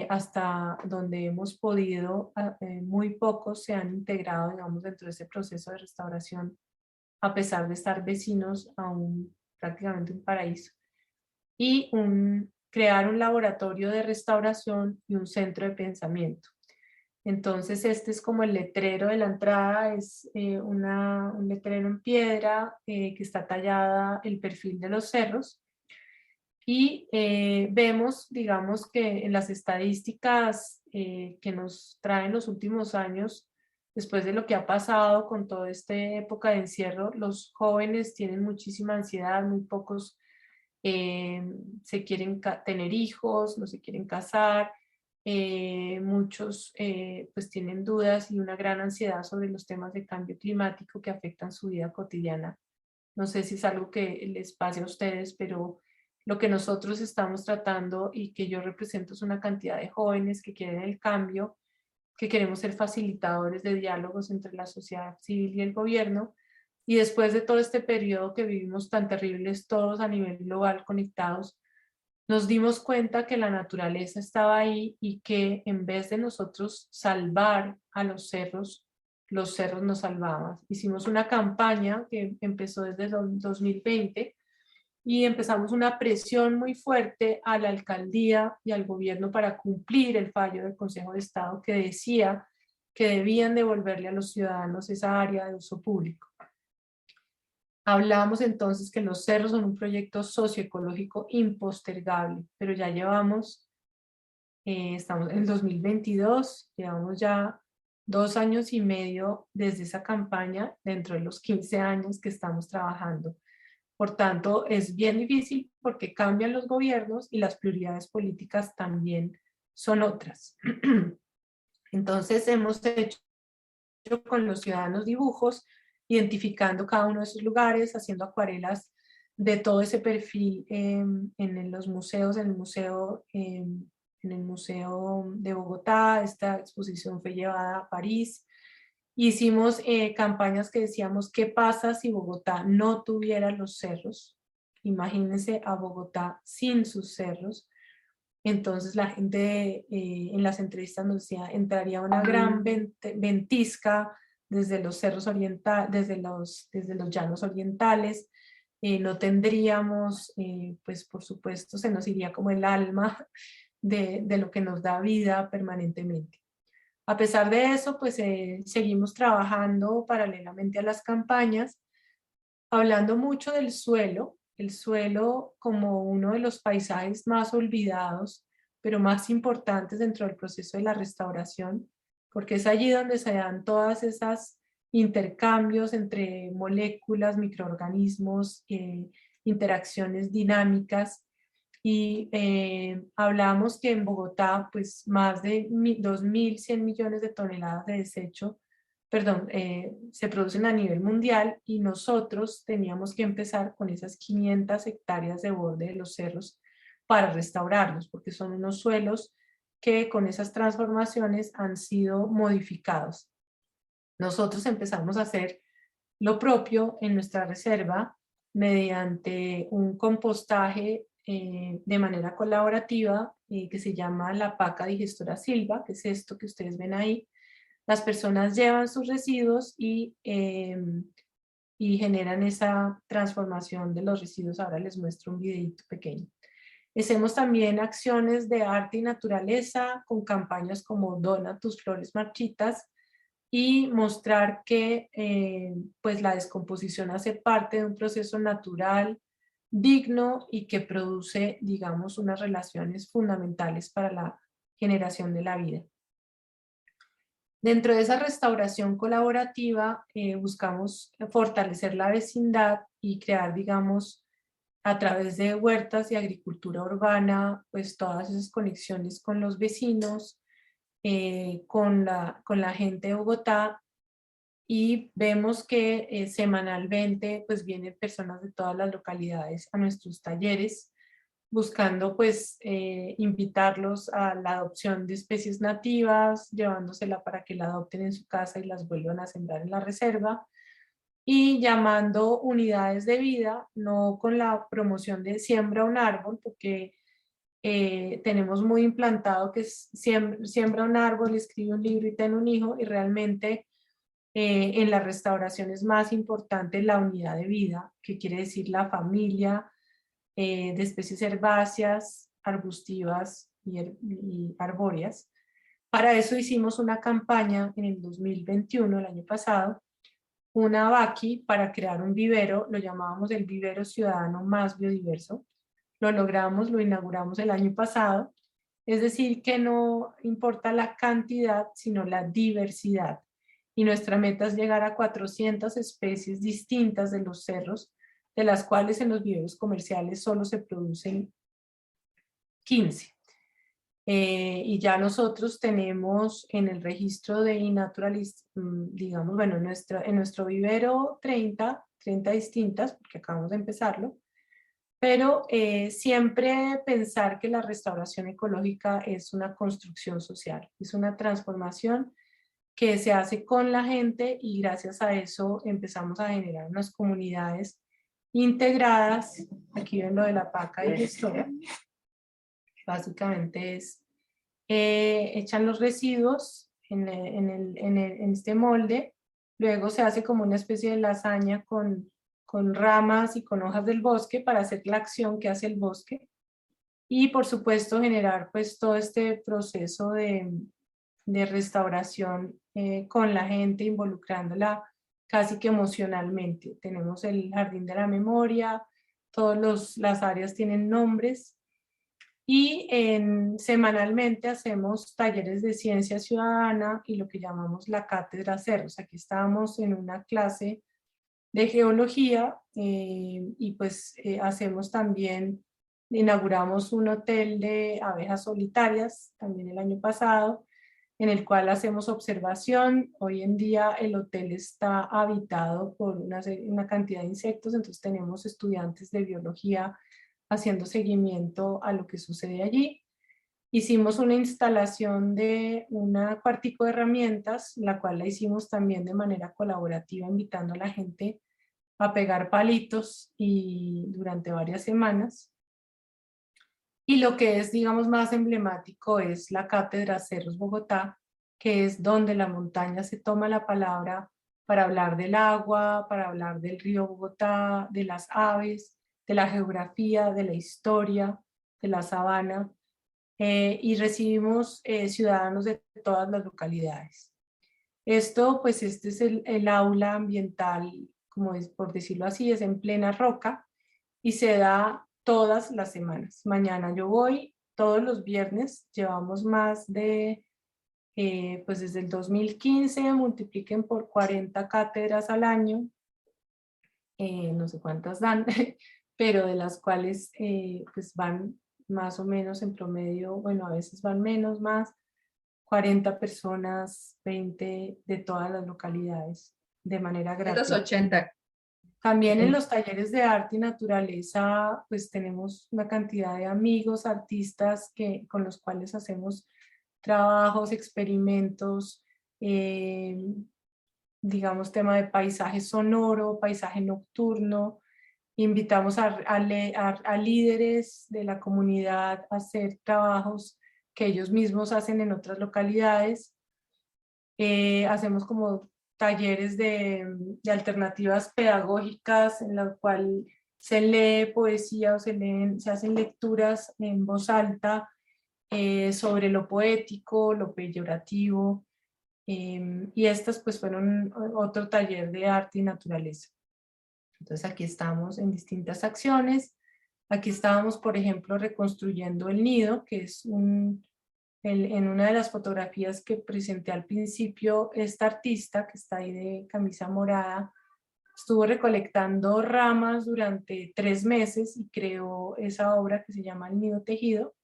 hasta donde hemos podido, muy pocos se han integrado, digamos, dentro de ese proceso de restauración, a pesar de estar vecinos a prácticamente un paraíso. Y crear un laboratorio de restauración y un centro de pensamiento. Entonces este es como el letrero de la entrada, es un letrero en piedra que está tallada el perfil de los cerros, y vemos, digamos, que en las estadísticas que nos traen los últimos años, después de lo que ha pasado con toda esta época de encierro, los jóvenes tienen muchísima ansiedad, muy pocos eh, se quieren tener hijos, no se quieren casar, muchos pues tienen dudas y una gran ansiedad sobre los temas de cambio climático que afectan su vida cotidiana. No sé si es algo que les pase a ustedes, pero lo que nosotros estamos tratando y que yo represento es una cantidad de jóvenes que quieren el cambio, que queremos ser facilitadores de diálogos entre la sociedad civil y el gobierno. Y después de todo este periodo que vivimos tan terribles todos a nivel global conectados, nos dimos cuenta que la naturaleza estaba ahí y que en vez de nosotros salvar a los cerros nos salvaban. Hicimos una campaña que empezó desde el 2020 y empezamos una presión muy fuerte a la alcaldía y al gobierno para cumplir el fallo del Consejo de Estado que decía que debían devolverle a los ciudadanos esa área de uso público. Hablamos entonces que los cerros son un proyecto socioecológico impostergable, pero ya estamos en el 2022, llevamos ya 2 años y medio desde esa campaña, dentro de los 15 años que estamos trabajando. Por tanto, es bien difícil porque cambian los gobiernos y las prioridades políticas también son otras. Entonces, hemos hecho con los ciudadanos dibujos, identificando cada uno de esos lugares, haciendo acuarelas de todo ese perfil en los museos, en el Museo de Bogotá. Esta exposición fue llevada a París. Hicimos campañas que decíamos, ¿qué pasa si Bogotá no tuviera los cerros? Imagínense a Bogotá sin sus cerros. Entonces la gente en las entrevistas nos decía, entraría una gran ventisca desde los cerros orientales, desde los llanos orientales, no tendríamos, pues por supuesto se nos iría como el alma de lo que nos da vida permanentemente. A pesar de eso, pues seguimos trabajando paralelamente a las campañas, hablando mucho del suelo, el suelo como uno de los paisajes más olvidados, pero más importantes dentro del proceso de la restauración, porque es allí donde se dan todas esas intercambios entre moléculas, microorganismos, interacciones dinámicas. Y hablamos que en Bogotá, pues más de 2.100 millones de toneladas de desecho, perdón, se producen a nivel mundial, y nosotros teníamos que empezar con esas 500 hectáreas de borde de los cerros para restaurarlos, porque son unos suelos que con esas transformaciones han sido modificados. Nosotros empezamos a hacer lo propio en nuestra reserva mediante un compostaje de manera colaborativa que se llama la paca digestora Silva, que es esto que ustedes ven ahí. Las personas llevan sus residuos y generan esa transformación de los residuos. Ahora les muestro un videito pequeño. Hacemos también acciones de arte y naturaleza con campañas como Dona tus flores marchitas, y mostrar que pues la descomposición hace parte de un proceso natural, digno, y que produce, digamos, unas relaciones fundamentales para la generación de la vida. Dentro de esa restauración colaborativa buscamos fortalecer la vecindad y crear, digamos, a través de huertas y agricultura urbana, pues todas esas conexiones con los vecinos, con la gente de Bogotá, y vemos que semanalmente pues vienen personas de todas las localidades a nuestros talleres, buscando pues invitarlos a la adopción de especies nativas, llevándosela para que la adopten en su casa y las vuelvan a sembrar en la reserva, y llamando unidades de vida, no con la promoción de siembra un árbol, porque tenemos muy implantado que es siembra un árbol, escribe un libro y ten un hijo, y realmente en la restauración es más importante la unidad de vida, que quiere decir la familia de especies herbáceas, arbustivas y arbóreas. Para eso hicimos una campaña en el 2021, el año pasado, una vaqui para crear un vivero, lo llamábamos el vivero ciudadano más biodiverso. Lo logramos, lo inauguramos el año pasado. Es decir, que no importa la cantidad, sino la diversidad. Y nuestra meta es llegar a 400 especies distintas de los cerros, de las cuales en los viveros comerciales solo se producen 15. Y ya nosotros tenemos en el registro de iNaturalist, digamos, bueno, en nuestro vivero 30 distintas, porque acabamos de empezarlo, pero siempre pensar que la restauración ecológica es una construcción social, es una transformación que se hace con la gente, y gracias a eso empezamos a generar unas comunidades integradas. Aquí ven lo de la paca digestora. Básicamente es, echan los residuos en este molde, luego se hace como una especie de lasaña con ramas y con hojas del bosque para hacer la acción que hace el bosque, y por supuesto generar pues todo este proceso de restauración con la gente, involucrándola casi que emocionalmente. Tenemos el jardín de la memoria, todas las áreas tienen nombres, y semanalmente hacemos talleres de ciencia ciudadana y lo que llamamos la cátedra Cerros. Aquí estábamos en una clase de geología y pues hacemos también, inauguramos un hotel de abejas solitarias también el año pasado, en el cual hacemos observación. Hoy en día el hotel está habitado por una cantidad de insectos, entonces tenemos estudiantes de biología haciendo seguimiento a lo que sucede allí. Hicimos una instalación de un cuartico de herramientas, la cual la hicimos también de manera colaborativa, invitando a la gente a pegar palitos y durante varias semanas. Y lo que es, digamos, más emblemático es la Cátedra Cerros Bogotá, que es donde la montaña se toma la palabra para hablar del agua, para hablar del río Bogotá, de las aves, de la geografía, de la historia, de la sabana, y recibimos ciudadanos de todas las localidades. Esto, pues este es el aula ambiental, como es, por decirlo así, es en plena roca y se da todas las semanas. Mañana yo voy, todos los viernes, llevamos más de, pues desde el 2015, multipliquen por 40 cátedras al año, no sé cuántas dan, pero de las cuales pues van más o menos en promedio, bueno, a veces van menos, más, 40 personas, 20 de todas las localidades, de manera gratuita. 280. También en los talleres de arte y naturaleza, pues tenemos una cantidad de amigos, artistas con los cuales hacemos trabajos, experimentos, digamos tema de paisaje sonoro, paisaje nocturno. Invitamos a líderes de la comunidad a hacer trabajos que ellos mismos hacen en otras localidades. Hacemos como talleres de alternativas pedagógicas en la cual se lee poesía o se hacen lecturas en voz alta sobre lo poético, lo peyorativo, y estas pues fueron otro taller de arte y naturaleza. Entonces aquí estamos en distintas acciones. Aquí estábamos, por ejemplo, reconstruyendo el nido, que es En una de las fotografías que presenté al principio, esta artista que está ahí de camisa morada, estuvo recolectando ramas durante 3 meses y creó esa obra que se llama El Nido Tejido.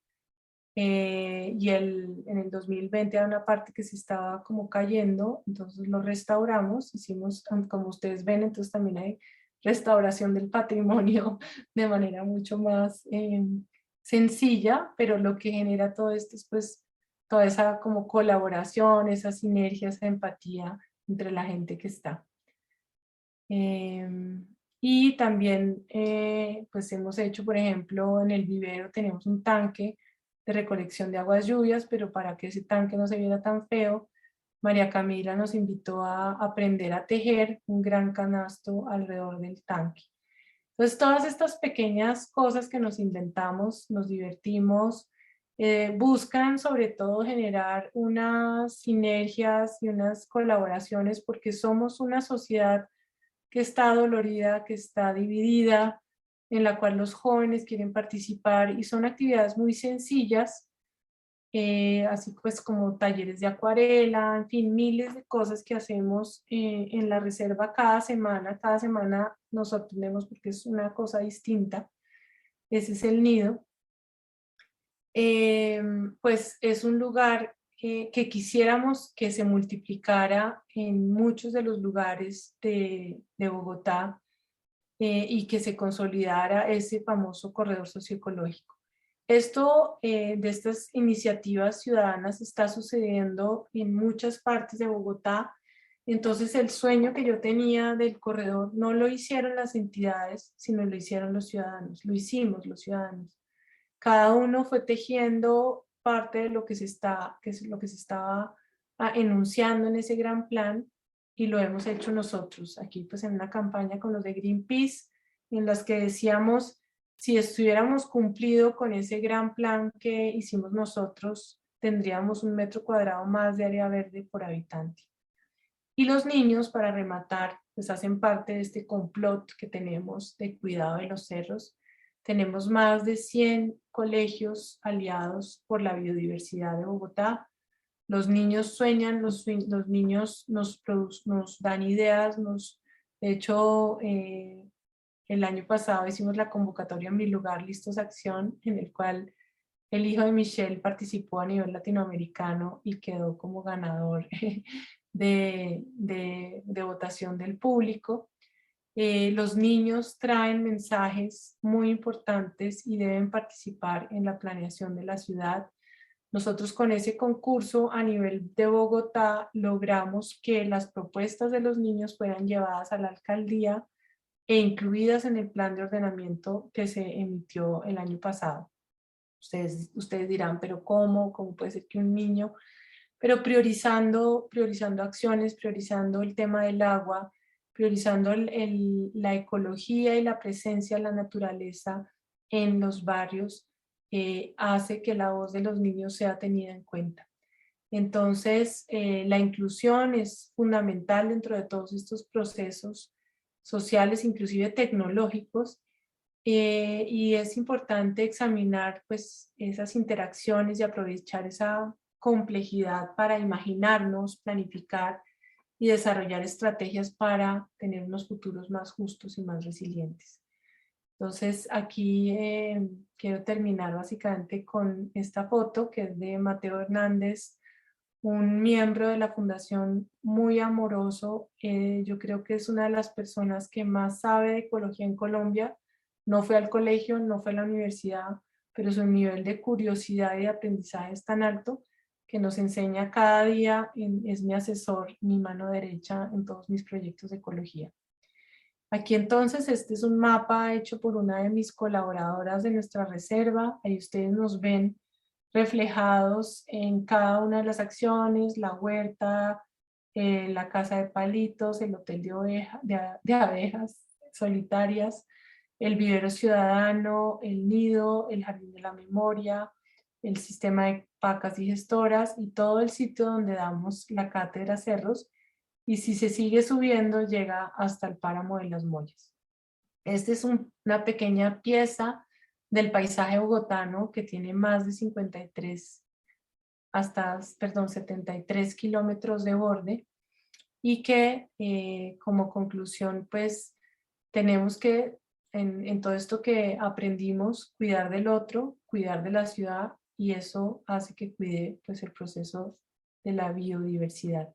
En el 2020 era una parte que se estaba como cayendo, entonces lo restauramos, hicimos, como ustedes ven, entonces también hay restauración del patrimonio de manera mucho más sencilla, pero lo que genera todo esto es pues toda esa como colaboración, esa sinergia, esa empatía entre la gente que está. Y también pues hemos hecho, por ejemplo, en el vivero tenemos un tanque de recolección de aguas lluvias, pero para que ese tanque no se viera tan feo, María Camila nos invitó a aprender a tejer un gran canasto alrededor del tanque. Entonces, todas estas pequeñas cosas que nos inventamos, nos divertimos, buscan sobre todo generar unas sinergias y unas colaboraciones porque somos una sociedad que está dolorida, que está dividida, en la cual los jóvenes quieren participar y son actividades muy sencillas, así pues como talleres de acuarela, en fin, miles de cosas que hacemos en la reserva cada semana nos sorprendemos porque es una cosa distinta, ese es el nido. Pues es un lugar que quisiéramos que se multiplicara en muchos de los lugares de Bogotá, y que se consolidara ese famoso corredor socioecológico. Esto de estas iniciativas ciudadanas está sucediendo en muchas partes de Bogotá. Entonces el sueño que yo tenía del corredor no lo hicieron las entidades, sino lo hicieron los ciudadanos, lo hicimos los ciudadanos. Cada uno fue tejiendo parte de lo que se estaba enunciando en ese gran plan y lo hemos hecho nosotros aquí pues en una campaña con los de Greenpeace en las que decíamos si estuviéramos cumplido con ese gran plan que hicimos nosotros tendríamos 1 metro cuadrado más de área verde por habitante. Y los niños, para rematar, pues hacen parte de este complot que tenemos de cuidado de los cerros. Tenemos más de 100 colegios aliados por la biodiversidad de Bogotá. Los niños sueñan, los niños nos dan ideas. De hecho, el año pasado hicimos la convocatoria Mi Lugar, Listos Acción, en el cual el hijo de Michelle participó a nivel latinoamericano y quedó como ganador de votación del público. Los niños traen mensajes muy importantes y deben participar en la planeación de la ciudad. Nosotros con ese concurso a nivel de Bogotá logramos que las propuestas de los niños fueran llevadas a la alcaldía e incluidas en el plan de ordenamiento que se emitió el año pasado. Ustedes dirán, pero ¿cómo? ¿Cómo puede ser que un niño? Pero priorizando acciones, priorizando el tema del agua, priorizando la ecología y la presencia de la naturaleza en los barrios, hace que la voz de los niños sea tenida en cuenta. Entonces, la inclusión es fundamental dentro de todos estos procesos sociales, inclusive tecnológicos, y es importante examinar pues, esas interacciones y aprovechar esa complejidad para imaginarnos, planificar y desarrollar estrategias para tener unos futuros más justos y más resilientes. Entonces aquí quiero terminar básicamente con esta foto que es de Mateo Hernández, un miembro de la fundación muy amoroso. Yo creo que es una de las personas que más sabe de ecología en Colombia. No fue al colegio, no fue a la universidad, pero su nivel de curiosidad y de aprendizaje es tan alto que nos enseña cada día, es mi asesor, mi mano derecha en todos mis proyectos de ecología. Aquí entonces este es un mapa hecho por una de mis colaboradoras de nuestra reserva. Ahí ustedes nos ven reflejados en cada una de las acciones, la huerta, la casa de palitos, el hotel de abejas solitarias, el vivero ciudadano, el nido, el jardín de la memoria, el sistema de pacas digestoras y todo el sitio donde damos la cátedra Cerros. Y si se sigue subiendo, llega hasta el páramo de las Mollas. Esta es una pequeña pieza del paisaje bogotano que tiene más de 53 hasta, perdón, 73 kilómetros de borde, y que como conclusión, pues tenemos que, en todo esto que aprendimos, cuidar del otro, cuidar de la ciudad, y eso hace que cuide pues el proceso de la biodiversidad.